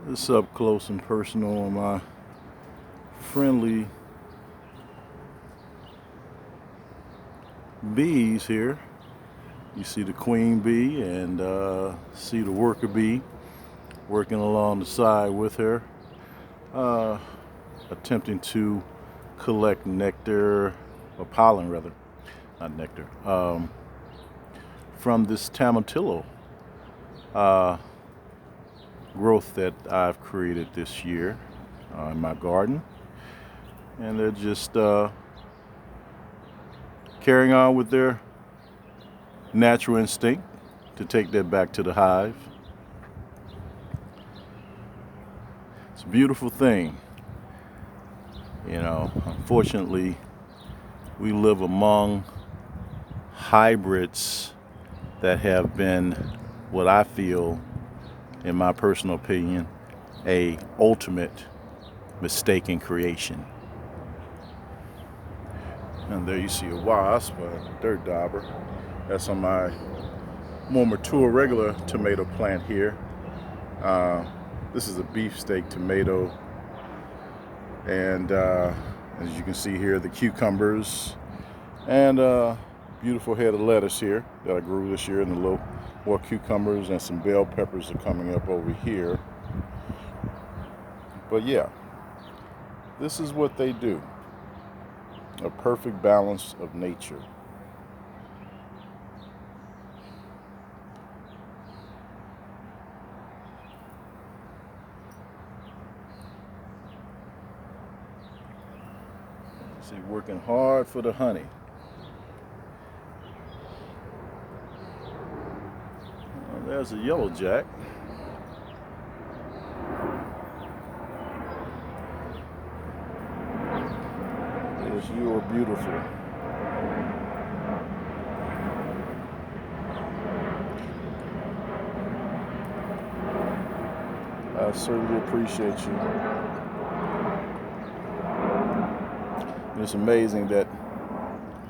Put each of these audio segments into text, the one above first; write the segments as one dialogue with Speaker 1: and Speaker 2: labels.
Speaker 1: This up close and personal on my friendly bees here. You see the queen bee and see the worker bee working along the side with her, attempting to collect nectar, or pollen rather, not nectar, from this tomatillo growth that I've created this year in my garden. And they're just carrying on with their natural instinct to take that back to the hive. It's a beautiful thing. You know, unfortunately, we live among hybrids that have been, what I feel, in my personal opinion, a ultimate mistake in creation. And there you see a wasp, a dirt dauber. That's on my more mature regular tomato plant here. This is a beefsteak tomato. And as you can see here, the cucumbers and beautiful head of lettuce here that I grew this year, and the little more cucumbers and some bell peppers are coming up over here. But yeah, this is what they do. A perfect balance of nature. See, working hard for the honey. There's a yellow jack. Yes, you are beautiful. I certainly appreciate you. And it's amazing that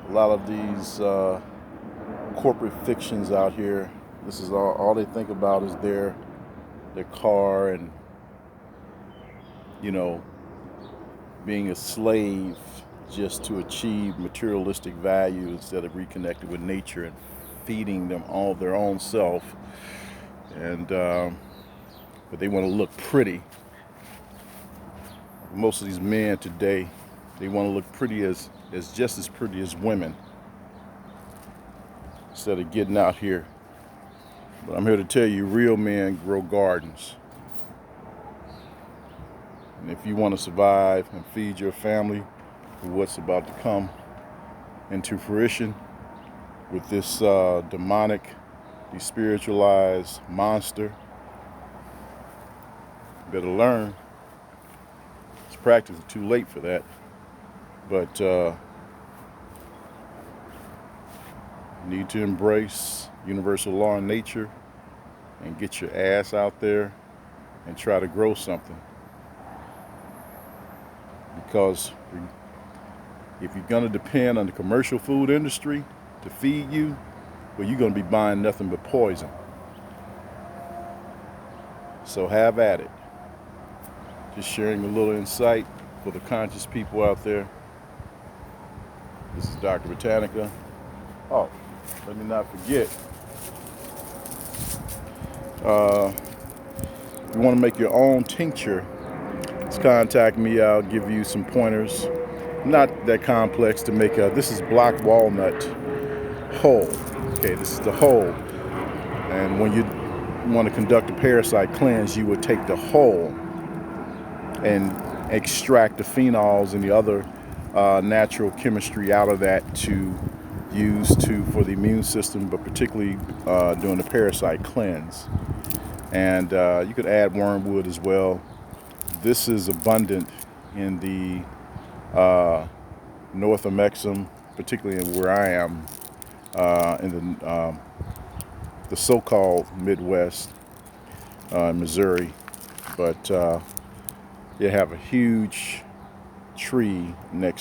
Speaker 1: a lot of these corporate fictions out here, this is all they think about is their car and, you know, being a slave just to achieve materialistic value instead of reconnecting with nature and feeding them all their own self. And but they want to look pretty. Most of these men today, they want to look pretty as just as pretty as women, instead of getting out here. But I'm here to tell you, real men grow gardens. And if you want to survive and feed your family with what's about to come into fruition with this demonic, despiritualized monster, you better learn. It's practically too late for that. But you need to embrace universal law in nature and get your ass out there and try to grow something. Because if you're going to depend on the commercial food industry to feed you, well, you're going to be buying nothing but poison. So have at it. Just sharing a little insight for the conscious people out there. This is Dr. Botanica. Oh, let me not forget. If you want to make your own tincture, just contact me. I'll give you some pointers. Not that complex to make. This is black walnut whole. Okay, this is the whole. And when you want to conduct a parasite cleanse, you would take the whole and extract the phenols and the other natural chemistry out of that to use for the immune system, but particularly during the parasite cleanse. And you could add wormwood as well. This is abundant in the north of Mexham, particularly where I am, in the so-called Midwest, Missouri. But you have a huge tree next